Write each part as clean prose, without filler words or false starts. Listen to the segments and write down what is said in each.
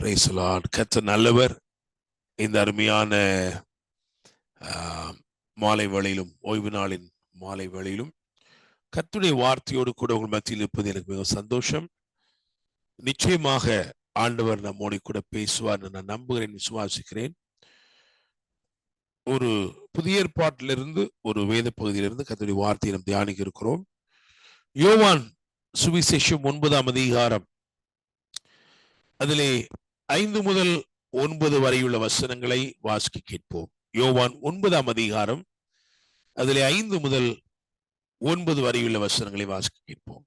Price the Lord. கர்த்தர் நல்லவர். இந்த அருமையான மாலை வேளையிலும், ஓய்வு நாளின் மாலை வேளையிலும் கர்த்தருடைய வார்த்தையோடு கூட உங்கள் மத்தியில் இருப்பது எனக்கு மிகவும் சந்தோஷம். நிச்சயமாக ஆண்டவர் நம்மோடு கூட பேசுவார் நான் நம்புகிறேன், விசுவாசிக்கிறேன். ஒரு புதிய ஏற்பாட்டிலிருந்து ஒரு வேத பகுதியிலிருந்து கர்த்தருடைய வார்த்தையை நாம் தியானிக்க இருக்கிறோம். யோவான் சுவிசேஷம் 9ஆம் அதிகாரம், அதிலே 5 முதல் 9 வரையுள்ள வசனங்களை வாசிக்க கேட்போம். யோவான் 9ஆம் அதிகாரம், அதிலே 5 முதல் 9 வரையுள்ள வசனங்களை வாசிக்க கேட்போம்.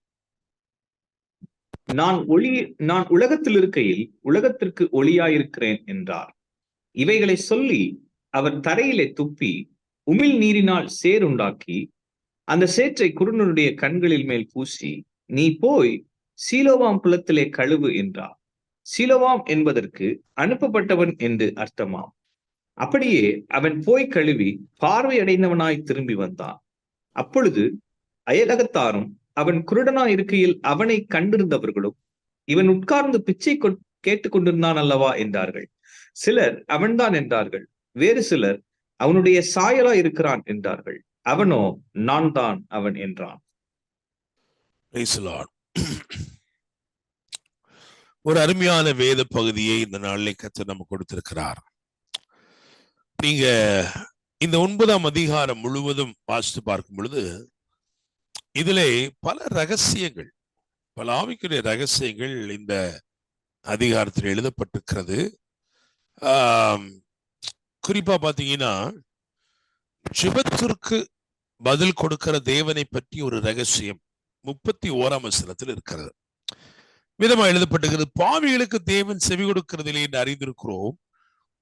நான் உலகத்தில் இருக்கையில் உலகத்திற்கு ஒளியாயிருக்கிறேன் என்றார். இவைகளை சொல்லி அவர் தரையிலே துப்பி உமிழ் நீரினால் சேறுண்டாக்கி அந்த சேற்றை குருடனுடைய கண்களில் மேல் பூசி, நீ போய் சீலோவாம் குளத்திலே கழுவு என்றார். சீலோவாம் என்பதற்கு அனுப்பப்பட்டவன் என்று அர்த்தமாம். அப்படியே அவன் போய் கழுவி பார்வையடைந்தவனாய் திரும்பி வந்தான். அப்பொழுது அயலகத்தாரும் அவன் குருடனாய் இருக்கையில் அவனை கண்டிருந்தவர்களும், இவன் உட்கார்ந்து பிச்சை கேட்டுக் கொண்டிருந்தான் அல்லவா என்றார்கள். சிலர் அவன்தான் என்றார்கள். வேறு சிலர் அவனுடைய சாயலா இருக்கிறான் என்றார்கள். அவனோ நான் தான் அவன் என்றான். ஒரு அருமையான வேத பகுதியை இந்த நாளிலே கர்த்தர் நமக்கு கொடுத்திருக்கிறார். நீங்க இந்த 9ஆம் அதிகாரம் முழுவதும் வாசித்து பார்க்கும் பொழுது இதிலே பல ரகசியங்கள், பல ஆவிக்குரிய ரகசியங்கள் இந்த அதிகாரத்தில் எழுதப்பட்டிருக்கிறது. குறிப்பா பாத்தீங்கன்னா, ஜெபத்திற்கு பதில் கொடுக்கிற தேவனை பற்றி ஒரு ரகசியம் 31ஆம் வசனத்தில் இருக்கிறது. விதமா எழுதப்பட்டிருக்கிறது, பாவிகளுக்கு தேவன் செவி கொடுக்கிறதில்லை என்று அறிந்திருக்கிறோம்.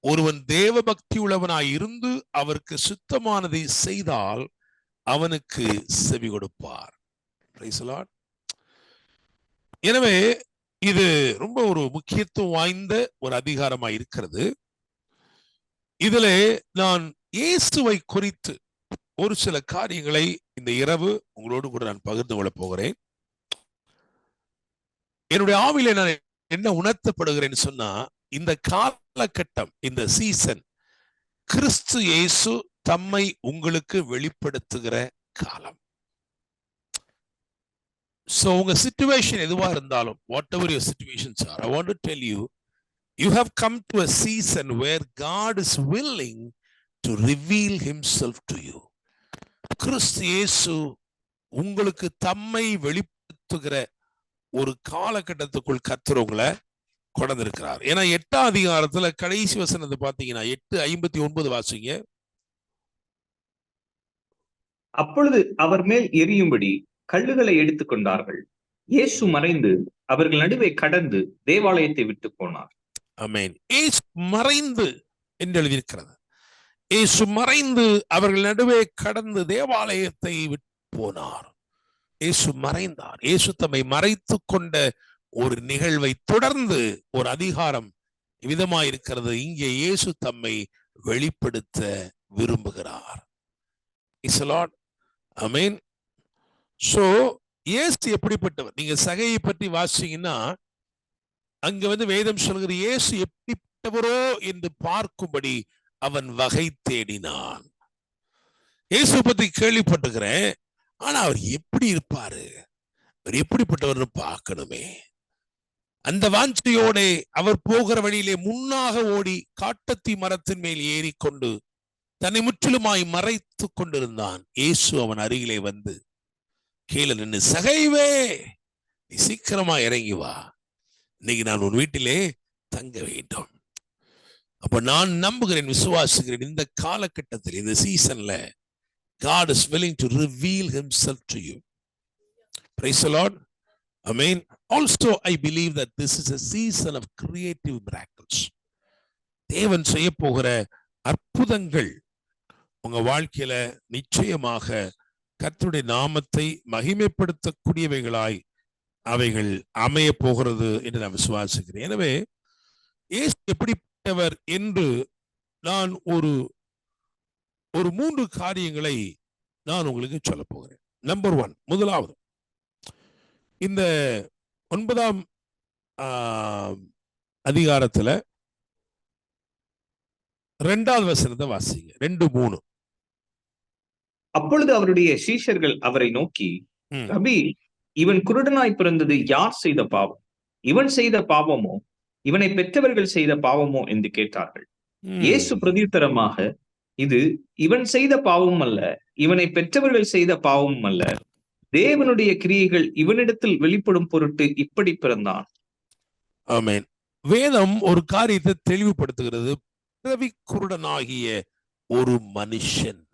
ஒருவன் தேவ பக்தி உள்ளவனாய் இருந்து அவருக்கு சுத்தமானதை செய்தால் அவனுக்கு செவி கொடுப்பார். எனவே இது ரொம்ப ஒரு முக்கியத்துவம் வாய்ந்த ஒரு அதிகாரமாய் இருக்கிறது. இதுல நான் இயேசுவை குறித்து ஒரு சில காரியங்களை இந்த இரவு உங்களோடு கூட நான் பகிர்ந்து கொள்ள போகிறேன். என்னுடைய ஆவில நான் என்ன உணர்த்தப்படுகிறேன்னு சொன்னா, இந்த காலகட்டம், இந்த சீசன் கிறிஸ்து இயேசு தம்மை உங்களுக்கு வெளிப்படுத்துகிற காலம். So உங்க சிச்சுவேஷன் எதுவா இருந்தாலும், whatever your situations are, I want to tell you, you have come to a season where God is willing to reveal himself to you. கிறிஸ்து இயேசு உங்களுக்கு தம்மை வெளிப்படுத்துகிற ஒரு காலகட்டத்துக்குள் கர்த்தர் உங்களை கொண்டிருக்கிறார். ஏன்னா 8ஆம் அதிகாரத்துல கடைசி வசனத்தை பாத்தீங்கன்னா 8:59 வாசிங்க. அப்பொழுது அவர் மேல் எரியும்படி கல்லுகளை எடுத்துக் கொண்டார்கள். இயேசு மறைந்து அவர்கள் நடுவே கடந்து தேவாலயத்தை விட்டு போனார். ஆமென். இயேசு மறைந்து என்று எழுதியிருக்கிறது. இயேசு மறைந்து அவர்கள் நடுவே கடந்து தேவாலயத்தை விட்டு போனார். இயேசு மறைந்தார். இயேசு தம்மை மறைத்து கொண்ட ஒரு நிகழ்வை தொடர்ந்து ஒரு அதிகாரம் விதமாயிருக்கிறது. இங்கே இயேசு தம்மை வெளிப்படுத்த விரும்புகிறார். ஆமென். சோ இயேசு எப்படிப்பட்டவர்? நீங்க சகையை பற்றி வாசிச்சீங்கன்னா அங்க வேதம் சொல்கிற இயேசு எப்படிப்பட்டவரோ என்று பார்க்கும்படி அவன் வகை தேடினான். இயேசு பத்தி கேள்விப்பட்டுக்கிறேன், ஆனா அவர் எப்படி இருப்பாரு, அவர் எப்படிப்பட்டவர் பார்க்கணுமே. அந்த வாஞ்சையோட அவர் போகிற வழியிலே முன்னாக ஓடி காட்டத்தி மரத்தின் மேல் ஏறிக்கொண்டு தன்னை முற்றிலுமாய் மறைத்து கொண்டிருந்தான். இயேசு அவன் அருகிலே வந்து கீழே நின்று, சகைவே, நீ சீக்கிரமா இறங்கி வா, இன்னைக்கு நான் உன் வீட்டிலே தங்க வேண்டும். அப்ப நான் நம்புகிறேன், விசுவாசிக்கிறேன், இந்த காலகட்டத்தில், இந்த சீசன்ல God is willing to reveal himself to you. Praise the Lord. Amen. Also, I believe that this is a season of creative miracles. தேவன் செய்ய போகிற அற்புதங்கள் உங்க வாழ்க்கையில நிச்சயமாக கர்த்தருடைய நாமத்தை மகிமைப்படுத்தக்கூடியவைகளாய் அவைகள் அமைய போகிறது என்று நான் விசுவாசிக்கிறேன். எனவே இயேசு எப்படிப்பட்டவர் என்று நான் ஒரு 3 காரியங்களை நான் உங்களுக்கு சொல்ல போகிறேன். நம்பர் 1, முதலாவது, இந்த 9ஆம் அதிகாரத்துல 2வது வசனத்தை வாசிங்க. 2:3. அப்பொழுது அவருடைய சீஷர்கள் அவரை நோக்கி, ரபி, இவன் குருடனாய் பிறந்தது யார் செய்த பாவம்? இவன் செய்த பாவமோ இவனை பெற்றவர்கள் செய்த பாவமோ என்று கேட்டார்கள். இயேசு பிரதியுத்தரமாக, இது இவன் செய்த பாவமும் அல்ல, இவனை பெற்றவர்கள் செய்த பாவமும் அல்ல, தேவனுடைய கிரியைகள் இவனிடத்தில் வெளிப்படும் பொருட்டு இப்படி பிறந்தான். ஆமென். வேதம் ஒரு காரியத்தை தெளிவுபடுத்துகிறது. பிறவி குருடனாகிய ஒரு மனுஷன்.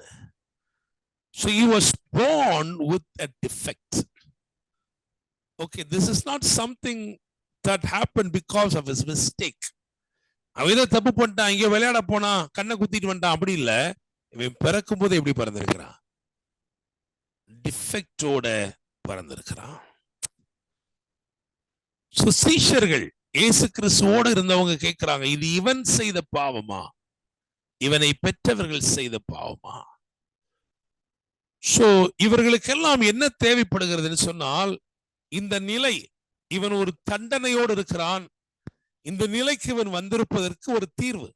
So he was born with a defect. Okay, this is not something that happened because of his mistake. அவன் ஏதோ தப்பு பண்ணிட்டான், இங்க விளையாட போனா கண்ணை குத்திட்டு வந்துட்டான், அப்படி இல்ல. இவன் பிறக்கும் போது எப்படி பிறந்திருக்கிறான்? டிஃபெக்டோட பிறந்திருக்கிறான். சீஷர்கள் இயேசு கிறிஸ்துவோடு இருந்தவங்க கேட்கிறாங்க, இது இவன் செய்த பாவமா இவனை பெற்றவர்கள் செய்த பாவமா? சோ இவர்களுக்கெல்லாம் என்ன தேவைப்படுகிறதுன்னு சொன்னால், இந்த நிலை, இவன் ஒரு தண்டனையோடு இருக்கிறான், இந்த நிலைக்கு இவன் வந்திருப்பதற்கு ஒரு தீர்வு,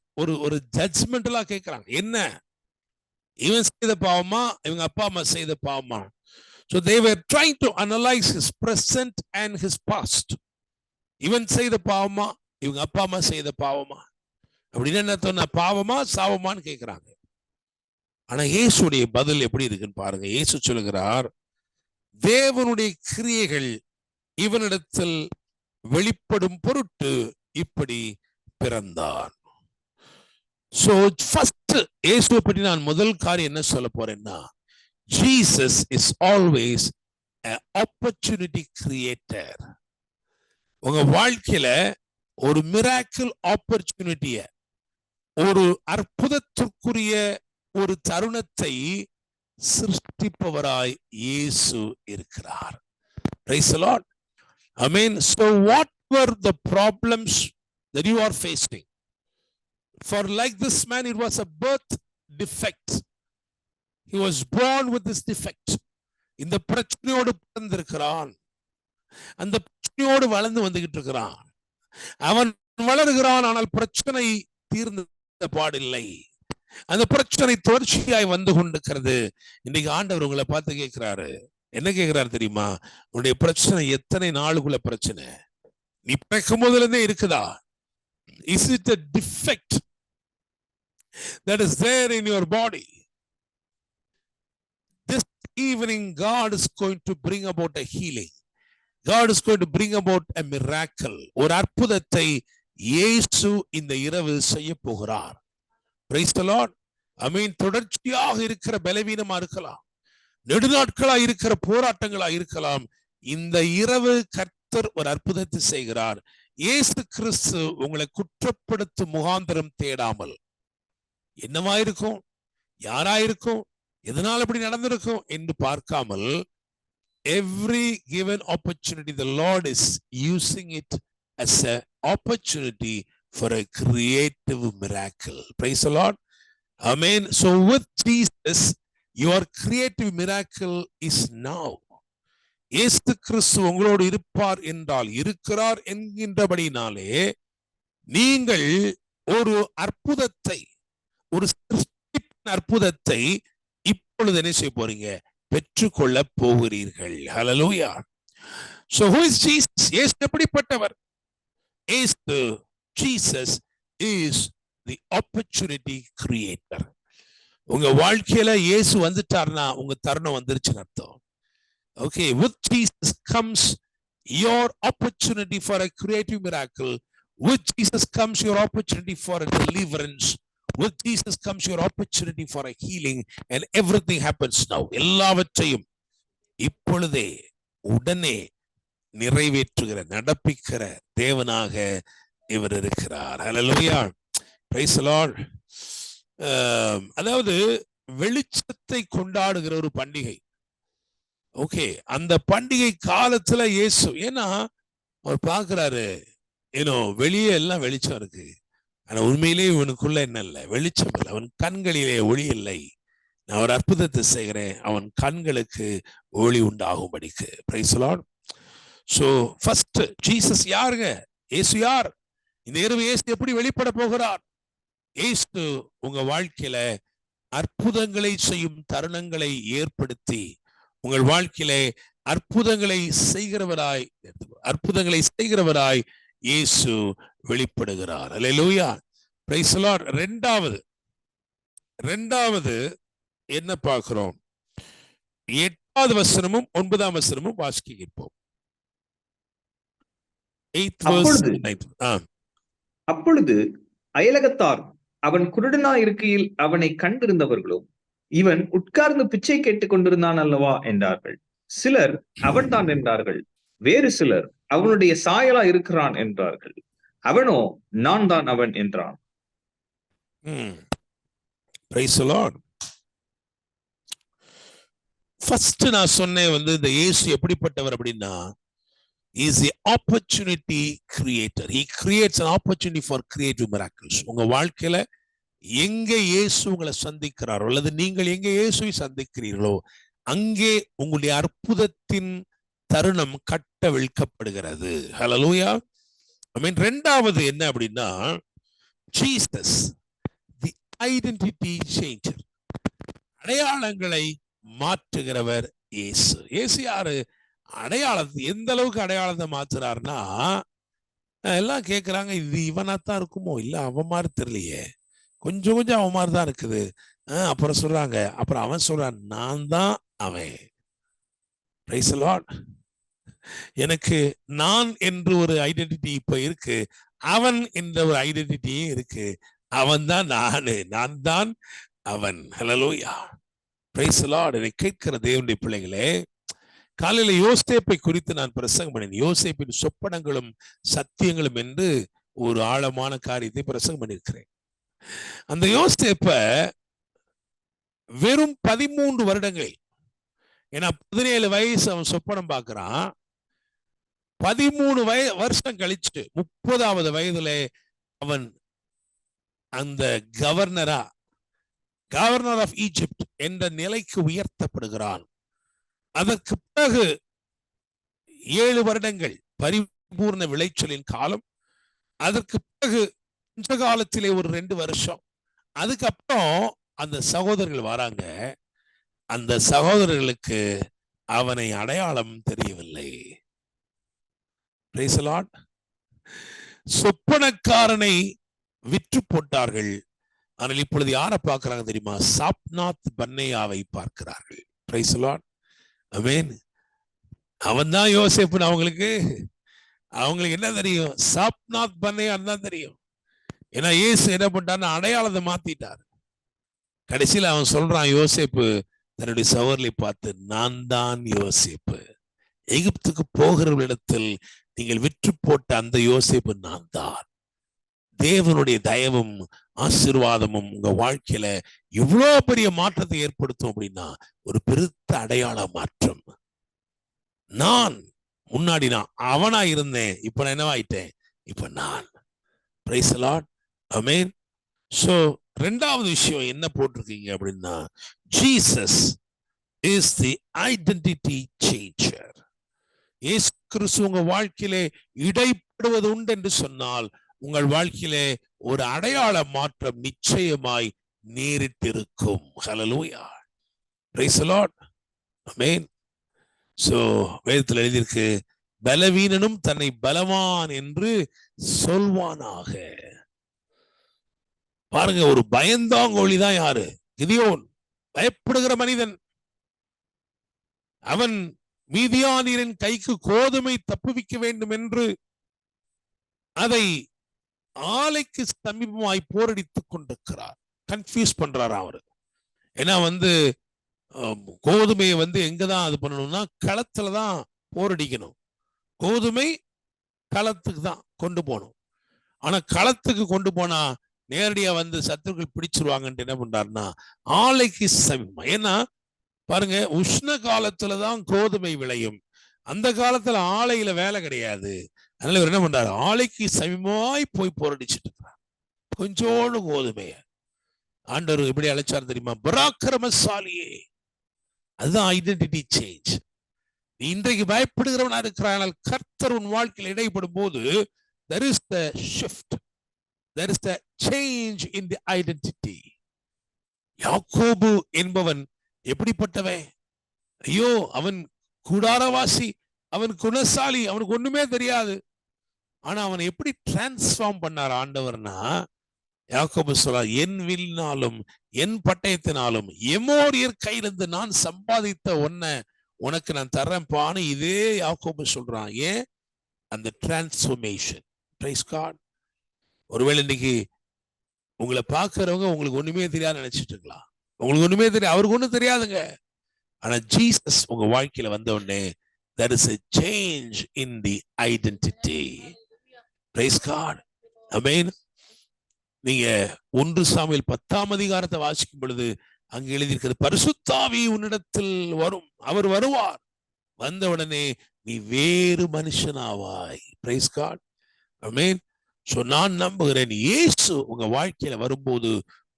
ஒரு ஜட்ஜ்மெண்டலா கேட்கிறாங்க. என்ன, இவன் செய்த பாவமா இவங்க அப்பா அம்மா செய்த பாவமா? So they were trying to analyze his present and his past. இவன் செய்த பாவமா இவங்க அப்பா அம்மா செய்த பாவமா அப்படின்னு என்ன சொன்ன, பாவமா சாவமான்னு கேட்கிறாங்க. ஆனா இயேசுடைய பதில் எப்படி இருக்குன்னு பாருங்க. இயேசு சொல்லுகிறார், தேவனுடைய கிரியைகள் இவனிடத்தில் வெளிப்படும் பொருட்டு இப்படி பிறந்தான். சோ ஃபர்ஸ்ட் இயேசுவை பற்றி நான் முதல் காரியம் என்ன சொல்ல போறேன்னா, Jesus is always an opportunity creator. உங்க வாழ்க்கையில ஒரு மிராக்கிள் ஆப்பர்ச்சுனிட்டிய, ஒரு அற்புதத்திற்குரிய ஒரு தருணத்தை சிருஷ்டிப்பவராய் இயேசு இருக்கிறார். Praise the Lord. Amen. So what were the problems that you are facing? For like this man, it was a birth defect. He was born with this defect. இந்த பிரச்சனையோடு பிறந்திருக்கிறான், அந்த பிரச்சனையோடு வளர்ந்து வந்துகிட்டு இருக்கிறான். அவன் வளர்கிறான், ஆனால் பிரச்சனை தீர்ந்த பாடில்லை. அந்த பிரச்சனை தொடர்ச்சியாய் வந்து கொண்டிருக்கிறது. இன்னைக்கு ஆண்டவர் உங்களை பார்த்து கேட்கிறாரு, என்ன கேட்கிறாரு தெரியுமா? உன்னுடைய பிரச்சனை எத்தனை நாளுக்குள்ள பிரச்சனை? நீ பிறக்கும் போதுல இருந்தே இருக்குதா? Is it a defect that is there in your body? This evening God is going to bring about a healing. God is going to bring about a miracle. ஒரு அற்புதத்தை இயேசு இந்த இரவு செய்ய போகிறார். Praise the Lord. I mean, தொடர்ச்சியாக இருக்கிற பலவீனமா இருக்கலாம், நெடுநாட்களா இருக்கிற போராட்டங்களா இருக்கலாம். இந்த இரவு கர்த்தர் ஒரு அற்புதத்தை செய்கிறார். இயேசு கிறிஸ்து உங்களை குற்றப்படுத்தும் முகாந்திரம் தேடாமல், என்னவாயிருக்கும், யாராயிருக்கும், எதனால் இப்படி நடந்திருக்கும் என்று பார்க்காமல், every given opportunity the Lord is using it as an opportunity for a creative miracle. Praise the Lord. Amen. So with Jesus, your creative miracle is now. இயேசு கிறிஸ்து உங்களோடு இருப்பார் என்றால், இருக்கிறார் என்கின்றபடினாலே, நீங்கள் ஒரு அற்புதத்தை, ஒரு அற்புதத்தை இப்பொழுது என்ன செய்ய போறீங்க? பெற்றுக்கொள்ள போகிறீர்கள். ஹல்லேலூயா. So who is Jesus? இயேசு எப்படிப்பட்டவர்? இயேசு, Jesus is the opportunity creator. உங்க வாழ்க்கையில இயேசு வந்துட்டார்னா உங்க தருணம் வந்துருச்சுன்னு அர்த்தம். Okay, with Jesus comes your opportunity for a creative miracle. With Jesus comes your opportunity for a deliverance. With Jesus comes your opportunity for a healing, and everything happens now. எல்லாவற்றையும் இப்பொழுதே உடனே நிறைவேற்றுகிற, நடப்பிக்கிற தேவனாக இவர் இருக்கிறார். ஹல்லேலூயா. Praise the Lord. அதாவது வெளிச்சத்தை கொண்டாடுகிற ஒரு பண்டிகை. ஓகே, அந்த பண்டிகை காலத்துல இயேசு, ஏன்னா அவர் பார்க்கிறாரு, ஏனோ வெளியே எல்லாம் வெளிச்சம் இருக்கு, ஆனா உண்மையிலே இவனுக்குள்ள என்ன இல்லை, வெளிச்சம் இல்லை, அவன் கண்களிலே ஒளி இல்லை. நான் ஒரு அற்புதத்தை செய்கிறேன், அவன் கண்களுக்கு ஒளி உண்டாகும்படிக்கு. Praise the Lord. So first Jesus யாருங்க? இயேசு யார்? இந்த இரவு இயேசு எப்படி வெளிப்பட போகிறார்? இயேசு உங்க வாழ்க்கையில அற்புதங்களை செய்யும் தருணங்களை ஏற்படுத்தி உங்கள் வாழ்க்கையில அற்புதங்களை செய்கிறவராய் இயேசு வெளிப்படுகிறார். அல்லேலூயா, பிரைஸ் தி லார்ட். இரண்டாவது என்ன பார்க்கிறோம்? 8வது வசனமும் 9ஆம் வசனமும் வாசிக்க கேட்போம். அப்பொழுது அயலகத்தார் அவன் குருடனா இருக்கையில் அவனை கண்டிருந்தவர்களும், இவன் உட்கார்ந்து பிச்சை கேட்டுக் கொண்டிருந்தான் அல்லவா என்றார்கள். சிலர் அவன் தான் என்றார்கள். வேறு சிலர் அவனுடைய சாயலா இருக்கிறான் என்றார்கள். அவனோ நான் தான் அவன் என்றான். ஃபர்ஸ்ட் நான் சொன்னேன் இந்த இயேசு எப்படிப்பட்டவர் அப்படின்னா, is the opportunity creator. He creates an opportunity for creative miracles. உங்க வாழ்க்கையில எங்க இயேசு உங்களை சந்திக்கிறாரோ அல்லது நீங்கள் எங்க இயேசுவை சந்திக்கிறீர்களோ அங்கே உங்களுடைய அற்புதத்தின் தருணம் கட்டவிழ்க்கப்படுகிறது. ஹல்லேலூயா, ஆமென். இரண்டாவது என்ன அப்படின்னா, ஜீசஸ் தி ஐடென்டிட்டி சேஞ்சர். அடையாளங்களை மாற்றுகிறவர் இயேசு. இயேசு யாரு? அடையாளத்தை எந்த அளவுக்கு அடையாளத்தை மாத்துறாருன்னா, எல்லாம் கேட்கிறாங்க, இது இவனாத்தான் இருக்குமோ, இல்ல அவன் மாதிரி தெரியலையே, கொஞ்சம் அவன் மாதிரி தான் இருக்குது. அப்புறம் சொல்றாங்க, அப்புறம் அவன் சொல்றான், நான் தான் அவன். Price the Lord. எனக்கு நான் என்று ஒரு ஐடென்டிட்டி இப்ப இருக்கு, அவன் என்ற ஒரு ஐடென்டிட்டியே இருக்கு. அவன் தான் நான் தான் அவன். ஹல்லேலூயா, பிரைஸ் தி லார்ட். என்னை கேட்கிற தேவனுடைய பிள்ளைகளே, காலையில யோசேப்பை குறித்து நான் பிரசங்கம் பண்ணேன். யோசேப்பின் சொப்பனங்களும் சத்தியங்களும் என்று ஒரு ஆழமான காரியத்தை பிரசங்கம் பண்ணியிருக்கிறேன். அந்த யோசேப்ப வெறும் 13 வருடங்கள், ஏன்னா 17 வயசு அவன் சொப்பனம் பார்க்கிறான். 13 வருஷம் கழிச்சு 30வது வயதுல அவன் அந்த கவர்னர் ஆஃப் ஈஜிப்ட் என்ற நிலைக்கு உயர்த்தப்படுகிறான். அதற்கு பிறகு 7 வருடங்கள் பரிபூர்ண விளைச்சலின் காலம். அதற்கு பிறகு கொஞ்ச காலத்திலே ஒரு 2 வருஷம். அதுக்கப்புறம் அந்த சகோதரர்கள் வராங்க. அந்த சகோதரர்களுக்கு அவனை அடையாளம் தெரியவில்லை. Price the Lord. சொப்பனக்காரனை விற்று போட்டார்கள். ஆனால் இப்பொழுது யாரை பார்க்கிறாங்க தெரியுமா? சாப்நாத் பன்னேயாவை பார்க்கிறார்கள். பிரைஸ் தி லார்ட், ஆமென். அவன் தான் யோசேப்புன்னு அவங்களுக்கு என்ன தெரியும்? சாப்நாத் பன்னேயா தான் தெரியும். ஏன்னா இயேசு என்ன பண்ணார்னு அடையாளத்தை மாத்திட்டார். கடைசியில் அவன் சொல்றான், யோசேப்பு தன்னுடைய சகோதரரை பார்த்து, நான் தான் யோசேப்பு, எகிப்துக்கு போகிற இடத்தில் நீங்கள் விற்று போட்ட அந்த யோசேப்பு நான் தான். தேவனுடைய தயவும் ஆசீர்வாதமும் உங்க வாழ்க்கையில இவ்வளவு பெரிய மாற்றத்தை ஏற்படுத்தும் அப்படின்னா, ஒரு பெருத்த அடையாள மாற்றம். நான் முன்னாடி நான் அவனா இருந்தேன், இப்ப நான் என்னவாயிட்டேன்? இப்ப நான். Price the Lord, amen. So இரண்டாவது விஷயம் என்ன போட்டிருக்கீங்க அப்படின்னா, Jesus is the identity changer. இயேசு கிறிஸ்து உங்க வாழ்க்கையிலே இடைப்படுவது உண்டு என்று சொன்னால், உங்கள் வாழ்க்கையிலே ஒரு அடையாள மாற்றம் நிச்சயமாய் நேரிட்டிருக்கும். Hallelujah, praise the Lord, amen. So வேதத்தில் எழுதியிருக்கு, பலவீனனும் தன்னை பலவான் என்று சொல்வானாக. பாருங்க, ஒரு பயந்தாங்கோழி தான் யாரு? கிதியோன். பயப்படுகிற மனிதன். அவன் மீதியானியரின் கைக்கு கோதுமை தப்புவிக்க வேண்டும் என்று அதை ஆலைக்கு சமீபமாய் போரடித்துக் கொண்டிருக்கிறார். கன்ஃபியூஸ் பண்றாரு அவரு. ஏன்னா கோதுமையை எங்கதான் அது பண்ணணும்னா, களத்துலதான் போரடிக்கணும். கோதுமை களத்துக்கு தான் கொண்டு போகணும். ஆனா களத்துக்கு கொண்டு போனா நேரடியா சத்துருக்கள் பிடிச்சிருவாங்கன்ட்டு என்ன பண்றாருன்னா, ஆலைக்கு சமீபம். ஏன்னா பாருங்க, உஷ்ண காலத்துலதான் கோதுமை விளையும். அந்த காலத்துல ஆலையில வேலை கிடையாது. அதனால இவர் என்ன பண்றாரு? ஆலைக்கு சமீபமாய் போய் போரடிச்சுட்டு இருக்கிறார். கொஞ்சோண்டு கோதுமைய ஆண்டவர் எப்படி அழைச்சார் தெரியுமா? பராக்கிரமசாலியே. அதுதான் ஐடென்டிட்டி சேஞ்ச். நீ இன்றைக்கு பயப்படுகிறவனா இருக்கிறானால், கர்த்தர் உன் வாழ்க்கையில் இடைப்படும் போது there is the shift, there is the change in the identity. யாக்கோபு என்பவன் எப்படிப்பட்டவன்? ஐயோ, அவன் கூடாரவாசி, அவன் குணசாலி, அவனுக்கு ஒண்ணுமே தெரியாது. ஆனா அவனை எப்படி டிரான்ஸ்ஃபார்ம் பண்ணார் ஆண்டவர்னா, யாக்கோபு சொல்றார், என் வில்லினாலும் என் பட்டயத்தினாலும் எமோரியர் கையிலிருந்து நான் சம்பாதித்த ஒன்ன உனக்கு நான் தர்றேன்பான்னு இதே யாக்கோபு சொல்றான். ஏன்? அந்த டிரான்ஸ்ஃபர்மேஷன். Price God. ஒருவேளை இன்னைக்கு உங்களை பார்க்கறவங்க உங்களுக்கு ஒண்ணுமே தெரியாது நினைச்சிட்டு இருக்கலாம். உங்களுக்கு ஒண்ணுமே தெரியாது, அவருக்கு ஒண்ணும் தெரியாதுங்க. ஆனா ஜீசஸ் உங்க வாழ்க்கையில வந்த உடனே there is a change in the identity. Praise God. Amen. நீங்க 1 சாமுவேல் 10ஆம் அதிகாரத்தை வாசிக்கும் பொழுது அங்க எழுதியிருக்கிறது, பரிசுத்த ஆவி உன்னிடத்தில் வரும், அவர் வருவார், வந்த உடனே நீ வேறு மனுஷனாவாய். Praise God. Amen. சோ நான் நம்புகிறேன், இயேசு உங்க வாழ்க்கையில வரும்போது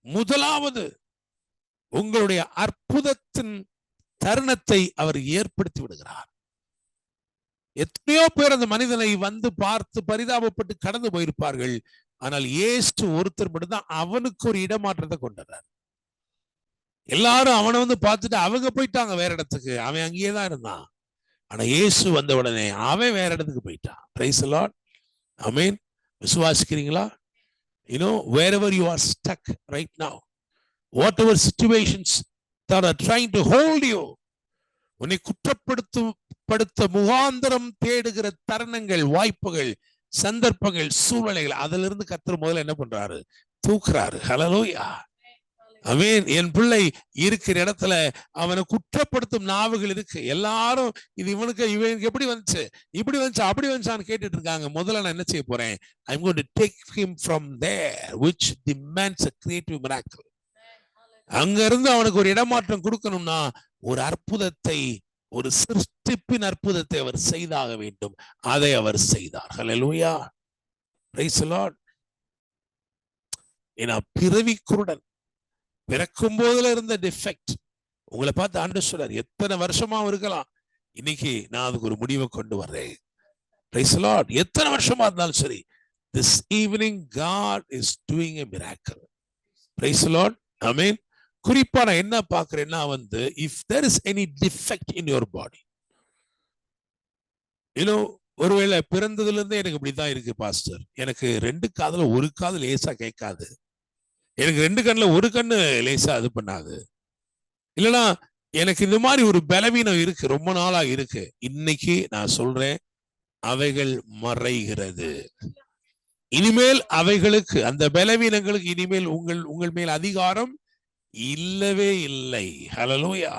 முதலாவது உங்களுடைய அற்புதத்தின் தருணத்தை அவர் ஏற்படுத்தி விடுகிறார். எத்தனையோ பேர் அந்த மனிதனை வந்து பார்த்து பரிதாபப்பட்டு கடந்து போயிருப்பார்கள். ஆனால் இயேசு ஒருத்தர் மட்டும்தான் அவனுக்கு ஒரு இடமாற்றத்தை கொண்டார். எல்லாரும் அவனை வந்து பார்த்துட்டு அவங்க போயிட்டாங்க வேற இடத்துக்கு, அவன் அங்கேயே தான் இருந்தான். ஆனா இயேசு வந்த உடனே அவன் வேற இடத்துக்கு போயிட்டான். Praise the Lord. ஆமென். விசுவாசிக்கிறீங்களா? You know, wherever you are stuck right now, whatever situations that are trying to hold you, உன்னை குற்றப்படுத்த முகாந்திரம் தேடுகிற தருணங்கள், வாய்ப்புகள், சந்தர்ப்பங்கள், சூழ்நிலைகள், அதுல இருந்து கர்த்தர் முதல்ல என்ன பண்றாரு? தூக்குறாரு. ஹல்லேலூயா. ஆமென். என் பிள்ளை இருக்கிற இடத்துல அவனை குற்றப்படுத்தும் நாவுகள் இருக்கு. எல்லாரும் இது இவனுக்கு எப்படி வந்துச்சு, இப்படி வந்துச்சு, அப்படி வந்துச்சான்னு கேட்டுட்டு இருக்காங்க. முதல்ல நான் என்ன செய்ய போறேன்? I'm going to take him from there, which demands a creative miracle. அங்க இருந்து அவனுக்கு ஒரு இடமாற்றம் கொடுக்கணும்னா ஒரு அற்புதத்தை, ஒரு சிருஷ்டிப்பின் அற்புதத்தை அவர் செய்தாக வேண்டும். அதை அவர் செய்தார். ஹல்லேலூயா. Praise the Lord. ஏன்னா பிறவி குருடன், பிறக்கும் போதுல இருந்த டிஃபெக்ட், உங்களை பார்த்து ஆண்டவர் சொல்றார், எத்தனை வருஷமா இருக்கலாம், இன்னைக்கு நான் அதுக்கு ஒரு முடிவை கொண்டு வர்றேன். Price the Lord. எத்தனை வருஷமா இருந்தாலும் சரி, this evening God is doing a miracle. Praise the Lord. Amen. குறிப்பா நான் என்ன பாக்குறேன்னா வந்து, if there is any defect in your body, ஒருவேளை பிறந்ததுல இருந்தே எனக்கு இப்படிதான் இருக்கு பாஸ்டர், எனக்கு 2 காதுல ஒரு காது லேசா கேட்காது, எனக்கு 2 கண்ணுல ஒரு கண்ணு லேசா அது பண்ணாது, இல்லைன்னா எனக்கு இந்த மாதிரி ஒரு பலவீனம் இருக்கு, ரொம்ப நாளா இருக்கு. இன்னைக்கு நான் சொல்றேன், அவைகள் மறைகிறது. இனிமேல் அவைகளுக்கு, அந்த பலவீனங்களுக்கு இனிமேல் உங்கள் மேல் அதிகாரம் இல்லவே இல்லை. Hallelujah.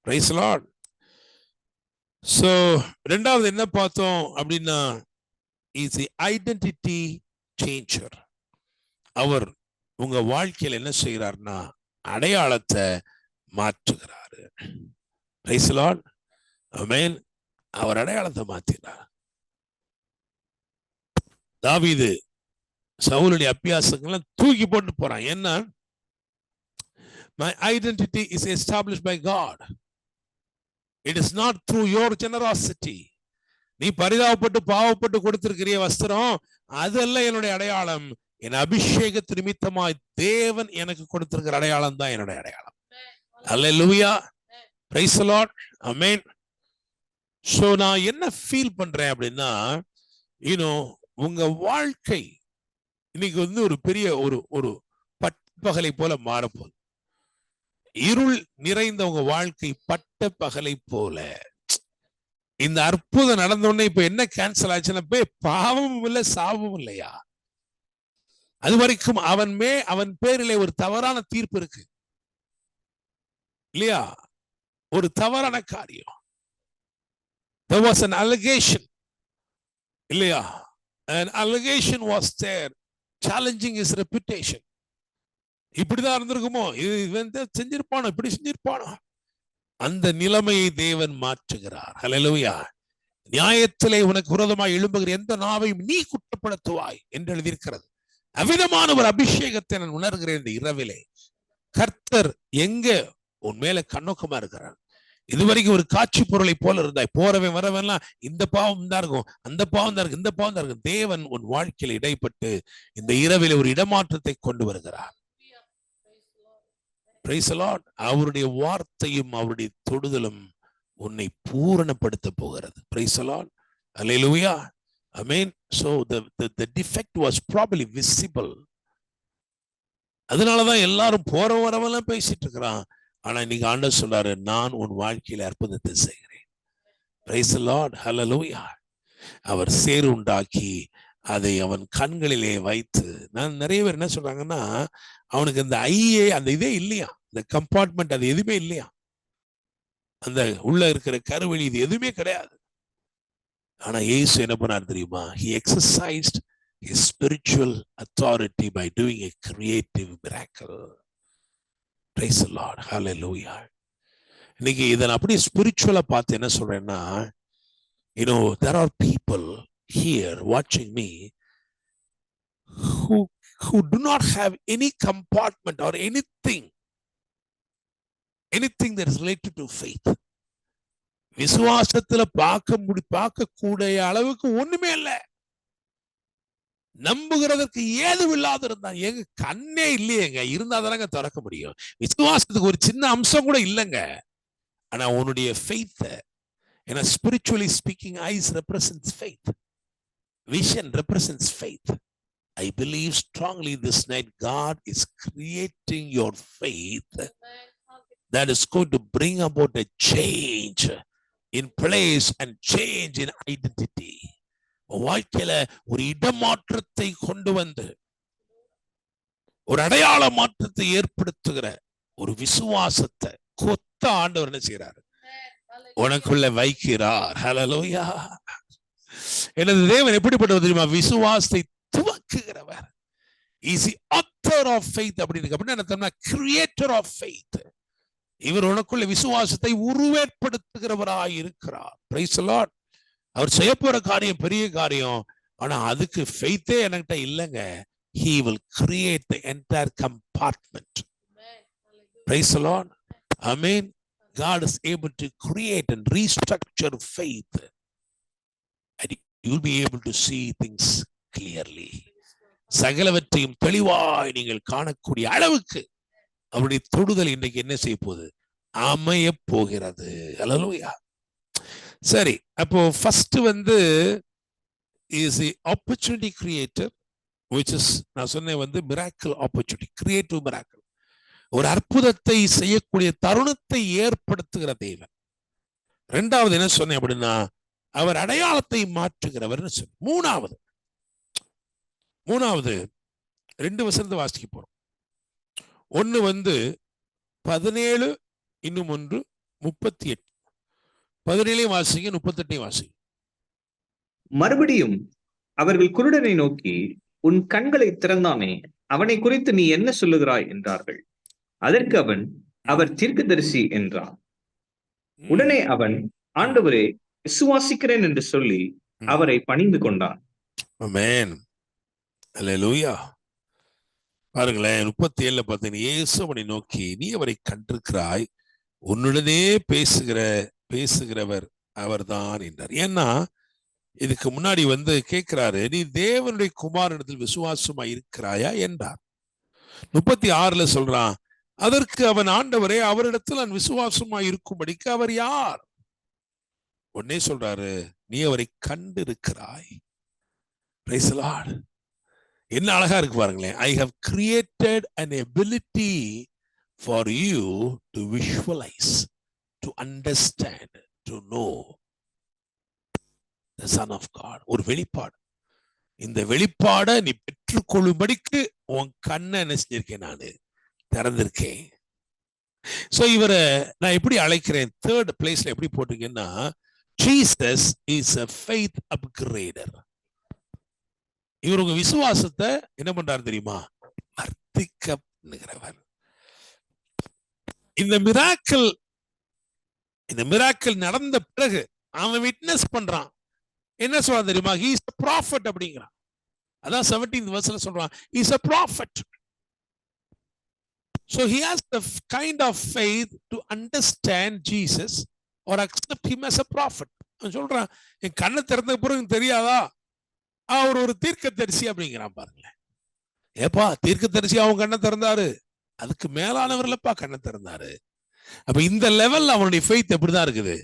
Praise the Lord. So இரண்டாவது என்ன பார்த்தோம் அப்படின்னா, இஸ் தி ஐடென்டிட்டி சேஞ்சர். அவர் உங்க வாழ்க்கையில என்ன செய்யறாருன்னா அடையாளத்தை மாற்றுகிறாரு. Price the Lord. ஆமென். அவர் அடையாளத்தை மாத்தினார். தாவீது சவுலுடைய அபியாசங்கள்லாம் தூக்கி போட்டு போறான். என்ன? My identity is established by God. It is not through your generosity. நீ பரிதாபப்பட்டு பாவப்பட்டு கொடுத்திருக்கிற வஸ்திரம் அதல்ல என்னுடைய அடையாளம். என் அபிஷேகத்து நிமித்தமாய் தேவன் எனக்கு கொடுத்திருக்கிற அடையாளம் தான் என்னுடைய அடையாளம். Alleluia. Praise the Lord. Amen. So நான் என்ன ஃபீல் பண்றேன் அப்படின்னா, உங்க வாழ்க்கை இன்னைக்கு வந்து ஒரு பெரிய ஒரு பகலை போல மாறப்போகுது. இருள் நிறைந்த உங்க வாழ்க்கை பட்ட பகலை போல. இந்த அற்புதம் நடந்தோடனே இப்ப என்ன கேன்சல் ஆச்சுன்னா, பாவமும் இல்லை சாபமும் இல்லையா? அது வரைக்கும் அவன் பேரிலே ஒரு தவறான தீர்ப்பு இருக்கு இல்லையா? ஒரு தவறான காரியம். There was an allegation இல்லையா? An allegation was there challenging his reputation. இப்படிதான் இருந்திருக்குமோ, இவன் செஞ்சிருப்பானோ, இப்படி செஞ்சிருப்பானோ. அந்த நிலைமையை தேவன் மாற்றுகிறார். ஹல்லேலூயா. நியாயத்திலே உனக்கு விரோதமாய் எழும்புகிற எந்த நாவையும் நீ குற்றப்படுத்துவாய் என்று எழுதியிருக்கிறது. அவ்விதமான ஒரு அபிஷேகத்தை நான் உணர்கிறேன். இந்த இரவிலே கர்த்தர் எங்க உன் மேல கண்ணோக்கமா இருக்கிறார். இதுவரைக்கும் ஒரு காட்சி பொருளை போல இருந்தாய். போறவன் வரவன்லாம் இந்த பாவம் தான் இருக்கும், அந்த பாவம் தான் இருக்கு, இந்த பாவம் தான் இருக்கும். தேவன் உன் வாழ்க்கையில் இடைப்பட்டு இந்த இரவில் ஒரு இடமாற்றத்தை கொண்டு வருகிறார். Price the Lord. அவருடைய வார்த்தையும் அவருடைய தொடுதலும் உன்னை பூரணப்படுத்த போகிறது. Price the Lord. Hallelujah. Amen. So the defect was probably visible. அதனாலதான் எல்லாரும் போற வரவெல்லாம் பேசிட்டு இருக்கிறான். ஆனா இன்னைக்கு ஆண்டவர் சொல்றாரு, நான் உன் வாழ்க்கையில அற்புதத்தை செய்கிறேன். Price the Lord. ஹல்லேலூயா. அவர் சேறு உண்டாக்கி அதை அவன் கண்களிலே வைத்து, நான் நிறைய பேர் என்ன சொல்றாங்கன்னா, அவனுக்கு அந்த ஐயே அந்த இதே இல்லையா, இந்த கம்பார்ட்மெண்ட் அது எதுவுமே இல்லையா, அந்த உள்ள இருக்கிற கருவெளி இது எதுவுமே கிடையாது. ஆனா இயேசு என்ன பண்ணார் தெரியுமா? He exercised his spiritual authority by doing a creative miracle. Praise the Lord. Hallelujah. இன்னைக்கு இதை நான் அப்படியே ஸ்பிரிச்சுவலா பார்த்து என்ன சொல்றேன்னா, there are people here watching me who do not have any compartment or anything that is related to faith. விசுவாசத்துல பார்க்கக்கூடிய அளவுக்கு ஒண்ணுமே இல்லை. நம்புகிறதற்கு ஏதும் இல்லாத இருந்தா, எங்க கண்ணே இல்லையேங்க, இருந்தாதானங்க திறக்க முடியும். விசுவாசத்துக்கு ஒரு சின்ன அம்சம் கூட இல்லைங்க. ஆனா உன்னுடைய faith, ஏன்னா spiritually speaking, eyes represents faith, vision represents faith. I believe strongly this night God is creating your faith that is going to bring about a change in place and change in identity. வாழ்க்கையில ஒரு இடமாற்றத்தை கொண்டு வந்து ஒரு அடையாள மாற்றத்தை ஏற்படுத்துகிற ஒரு விசுவாசத்தை கொத்த ஆண்டவர் என்ன செய்யறாரு? உனக்குள்ள வைக்கிறார். ஹல்லேலூயா. எனது தேவன் எப்படிப்பட்டவர் தெரியுமா? விசுவாசத்தை துவக்குகிறவர். Is the author of faith அப்படின்னா creator of faith. இவர் உனக்குள்ள விசுவாசத்தை உருவேற்படுத்துகிறவராய் இருக்கிறார். Praise the Lord. அவர் செய்ய போற காரியம் பெரிய காரியம். ஆனா அதுக்கு ஃபெய்த்தே என்கிட்ட இல்லைங்க. He will create the entire compartment. Praise the Lord. Amen. God is able to create and restructure faith, and you'll be able to see things clearly. சகலவற்றையும் தெளிவாய் நீங்கள் காணக்கூடிய அளவுக்கு அவருடைய தொடுதல் இன்னைக்கு என்ன செய்ய போகுது? அமைய போகிறது. ஹல்லேலூயா. சரி, அப்போ first is opportunity creator, which is நான் சொன்னேன் மிராக்கிள் ஆப்பர்ச்சுனிட்டி, கிரியேட்டிவ் மிராக்கிள், ஒரு அற்புதத்தை செய்யக்கூடிய தருணத்தை ஏற்படுத்துகிற தேவன். ரெண்டாவது என்ன சொன்னேன் அப்படின்னா, அவர் அடையாளத்தை மாற்றுகிறவர் சொன்ன. மூணாவது 2 வசனத்தை வாசிக்க போறோம். ஒன்னு 17, இன்னும் ஒன்று 38. 17 வாசிங்க, 38 வாசிங்க. மறுபடியும் அவர்கள் குருடனை நோக்கி, உன் கண்களை திறந்தானே, அவனை குறித்து நீ என்ன சொல்லுகிறாய் என்றார்கள். அதற்கு அவன், அவர் தீர்க்கதரிசி என்றான். உடனே அவன், ஆண்டவரே, விசுவாசிக்கிறேன் என்று சொல்லி அவரை பணிந்து கொண்டான். ஆமென். அல்லேலூயா. பாருங்களேன், 37 பார்த்தீங்கன்னா, இயேசு அவனை நோக்கி, நீ அவரை கண்டிருக்கிறாய், உன்னுடனே பேசுகிறவர் அவர்தான் என்றார். ஏன்னா இதுக்கு முன்னாடி கேட்கிறாரு, நீ தேவனுடைய குமாரனிடத்தில் விசுவாசமா இருக்கிறாயா என்றார். 36 சொல்றான், அதற்கு அவன், ஆண்டவரே, அவரிடத்தில் நான் விசுவாசமா இருக்கும்படிக்கு அவர் யார்? உடனே சொல்றாரு, நீ அவரை கண்டு இருக்கிறாய். Price the Lord. என்ன அழகா இருக்கு பாருங்களேன். I have created an ability for you to visualize, to understand, to know the Son of God. ஒரு வெளிப்பாடு. இந்த வெளிப்பாடை நீ பெற்றுக்கொள்ளும்படிக்கு உன் கண்ணை என்ன செஞ்சிருக்கேன்? நானு திறந்திருக்கேன். சோ இவரை நான் எப்படி அழைக்கிறேன்? 3rd பிளேஸ்ல எப்படி போட்டிருக்கேன்னா, Jesus is a faith upgrader. இவர் உங்க விசுவாசத்தை என்ன பண்றாரு தெரியுமா? வர்த்திக்க பண்ணுகிறவர். இந்த மிராக்கிள் நடந்த பிறகு அவன் விட்னஸ் பண்றான். என்ன சொல்றான் தெரியுமா? he is a prophet அப்படிங்கிறான். அதான் 17th verse சொல்றான், he is a prophet. So he has the kind of faith to understand Jesus or accept him as a prophet. அவன் சொல்றான், என் கண்ணை திறந்த பிறகு தெரியாதா அவர் ஒரு தீர்க்கதரிசி அப்படிங்கிறான். பாருங்களேன், ஏப்பா தீர்க்கதரிசி அவன் கண்ணை திறந்தாரு, அதுக்கு மேலானவர்லப்பா கண்ணை திறந்தாரு. அப்ப இந்த லெவல்ல அவனுடைய ஃபெய்த் எப்படிதான் இருக்குது?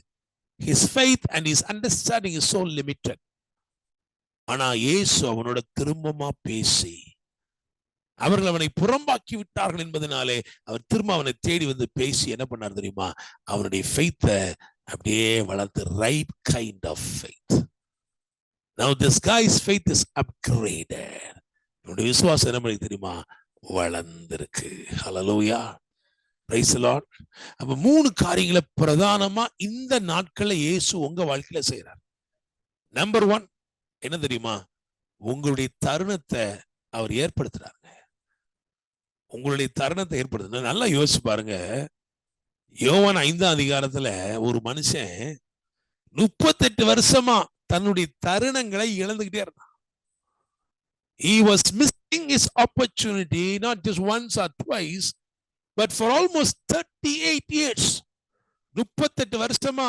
his faith and his understanding is so limited. ஆனா இயேசு அவனோட திரும்பமா பேசி அவர்கள் அவனை புறம்பாக்கி விட்டார்கள் என்பதனாலே அவர் திரும்ப அவனை தேடி வந்து பேசி என்ன பண்ணார் தெரியுமா? அவனுடைய ஃபெய்த்த அப்படியே வளர்த்து, right kind of faith. Now this guy's faith is upgraded. அவனுடைய விசுவாசம் என்ன பண்ணி தெரியுமா? வளர்ந்திருக்கு. ஹல்லேலூயா, பிரைஸ் தி லார்ட். அப்ப 3 காரியங்களை பிரதானமா இந்த நாட்கள்ல இயேசு உங்க வாழ்க்கையில செய்யறார். நம்பர் 1 என்ன தெரியுமா? உங்களுடைய தருணத்தை அவர் ஏற்படுத்துறாங்க. உங்களுடைய தருணத்தை ஏற்படுத்த நல்லா யோசிச்சு பாருங்க. யோவான் 5ஆம் அதிகாரத்துல ஒரு மனுஷன் 38 வருஷமா தன்னுடைய தருணங்களை இழந்துகிட்டே இருந்தான். He was missing his opportunity not just once or twice but for almost 38 years. 38 வருஷமா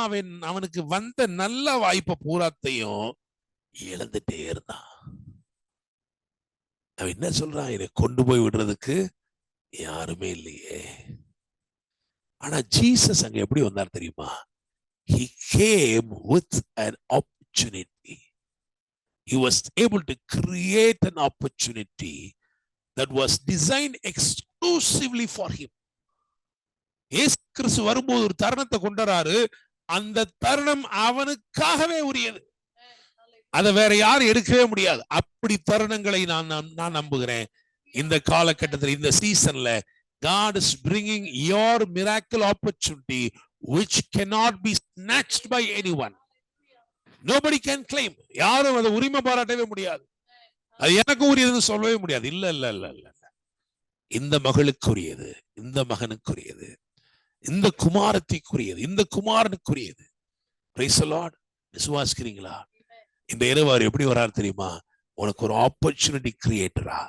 அவனுக்கு வந்த நல்ல வாய்ப்பை பூராத்தையும் இழந்துட்டே இருந்தான். அவன் என்ன சொல்றான்? இதை கொண்டு போய் விடுறதுக்கு யாருமே இல்லையே. ஆனா ஜீசஸ் அங்க எப்படி வந்தார் தெரியுமா? He came with an opportunity. He was able to create an opportunity that was designed exclusively for him. இயேசு கிறிஸ்து வரும்போது ஒரு தருணத்தை கொண்டாரு. அந்த தருணம் அவனுக்காகவே உரியது. அதை வேற யாரும் எடுக்கவே முடியாது. அப்படி தருணங்களை நான் நம்புகிறேன். இந்த காலகட்டத்தில், இந்த சீசன்ல God is bringing your miracle opportunity which cannot be snatched by anyone. Nobody can claim. யாரும் அதை உரிமை பாராட்டவே முடியாது. அது எனக்கு உரியதுன்னு சொல்லவே முடியாது. இல்ல இல்ல இல்ல இல்ல இந்த மகளுக்குரியது, இந்த மகனுக்குரியது, இந்த குமாரத்திக்குரியது, இந்த குமாரனுக்குரியது. Price the Lord. விசுவாசிக்கிறீங்களா? இந்த இரவு அவர் எப்படி வராரு தெரியுமா? உனக்கு ஒரு ஆப்பர்ச்சுனிட்டி கிரியேட்டரா.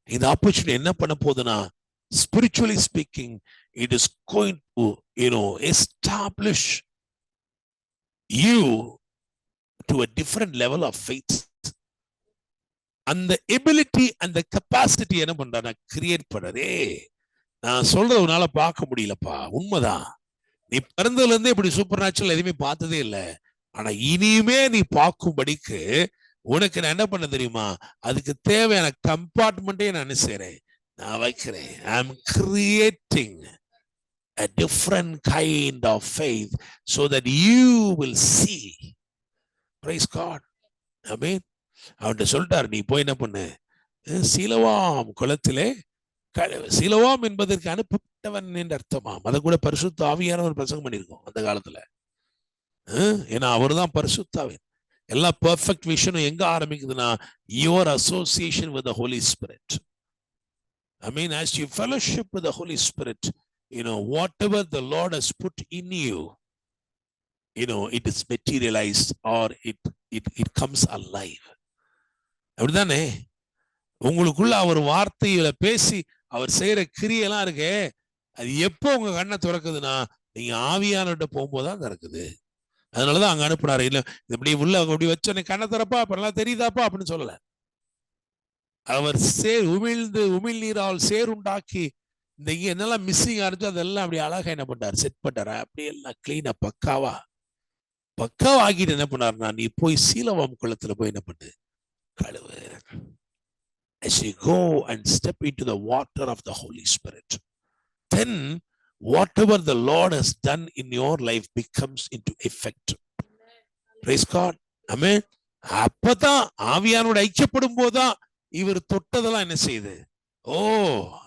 இந்த ஆப்பர்ச்சுனிட்டி என்ன பண்ண போகுதுன்னா, spiritually speaking, it is going to, establish you to a different level of faith. அந்த எபிலிட்டி, அந்த கெப்பாசிட்டி என்ன பண்றானா கிரியேட் பண்ணதே. நான் சொல்றது உன்னால பார்க்க முடியலப்பா, உண்மைதான். நீ பிறந்ததுல இருந்தே இப்படி சூப்பர் நேச்சுரல் எதுவுமே பார்த்ததே இல்லை. ஆனா இனியுமே நீ பார்க்கும்படிக்கு உனக்கு நான் என்ன பண்ண தெரியுமா? அதுக்கு தேவையான கம்பார்ட்மெண்ட்டே நான் என்ன செய்றேன்? நான் வைக்கிறேன். I am creating a different kind of faith so that you will see. Praise God. Amen. அவன்கிட்ட சொல்லிட்டாரு, நீ போய் என்ன பண்ணு, சீலோவாம் குளத்திலே, சீலோவாம் என்பதற்கு அனுப்பப்பட்டவன் என்று அர்த்தமாம். அதை கூட பரிசுத்த ஆவியானவர் பிரசங்கம் பண்ணியிருக்கோம் அந்த காலத்துல. ஏன்னா அவர் தான் பரிசுத்தாவின். எல்லா பெர்ஃபெக்ட் விஷயம் எங்க ஆரம்பிக்குதுன்னா, your association with the holy spirit. I mean, as you fellowship with the Holy Spirit, whatever the Lord has put in you, it is materialized or it comes alive. அப்படிதானே? உங்களுக்குள்ள அவர் வார்த்தையில பேசி அவர் செய்யற கிரியெல்லாம் இருக்கே, அது எப்போ உங்க கண்ணை திறக்குதுன்னா, நீங்க ஆவியானவர்கிட்ட போகும்போதுதான் திறக்குது. அதனாலதான் அங்க அனுப்புனாரு. இல்ல இப்படி உள்ள அப்படி வச்சோன்னே கண்ணை திறப்பா, அப்பெல்லாம் தெரியுதாப்பா அப்படின்னு சொல்லல. அவர் உமிழ் நீரால் சேருண்டாக்கி இந்த இங்க என்னெல்லாம் மிஸ்ஸிங் ஆயிருச்சோ அதெல்லாம் அப்படி அழகா என்ன பண்ணாரு, செட் பண்ணாரு. அப்படி எல்லாம் கிளீனா பக்காவா ஆகிட்டு என்ன பண்ணாருன்னா, நீ போய் சீலோவாம் குளத்துல போய் என்ன பண்ணு, கழுவு. As you go and step into the water of the Holy Spirit, then whatever the Lord has done in your life becomes into effect. Praise God. Amen. அப்பதான் ஆவியானோட ஐக்கியப்படும் போதுதான் இவர் தொட்டதெல்லாம் என்ன செய்யுது,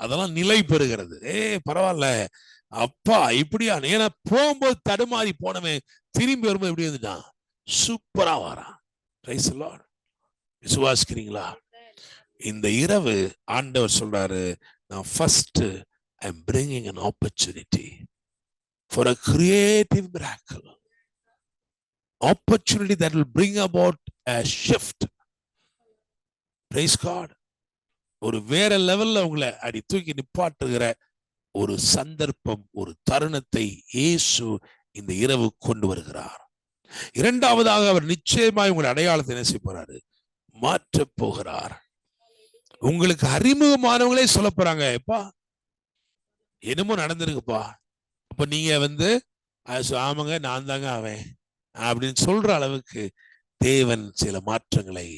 அதெல்லாம் நிலை பெறுகிறது. பரவாயில்ல அப்பா இப்படியா. ஏன்னா போகும்போது தடுமாறி போனவன் திரும்பி வரும்போது எப்படி வந்துட்டான், சூப்பரா வாரான். Praise the Lord. விசுவாசிக்கிறீங்களா? இந்த இரவு ஆண்டவர் சொல்றாரு, நான் first I am bringing an opportunity for a creative miracle, opportunity that will bring about a shift. Praise God. ஒரு வேற லெவல்ல உங்களை அடி தூக்கி நிப்பாட்டுகிற ஒரு சந்தர்ப்பம், ஒரு தருணத்தை இயேசு இந்த இரவு கொண்டு வருகிறார். இரண்டாவதாக அவர் நிச்சயமாய் உங்கள் அடையாளத்தை என்ன செய்ய போறாரு? மாற்ற போகிறார். உங்களுக்கு அறிமுகமானவங்களே சொல்ல போறாங்க, எப்பா என்னமோ நடந்திருக்குப்பா, அப்ப நீங்க ஆமாங்க நான் தாங்க அவன் அப்படின்னு சொல்ற அளவுக்கு தேவன் சில மாற்றங்களை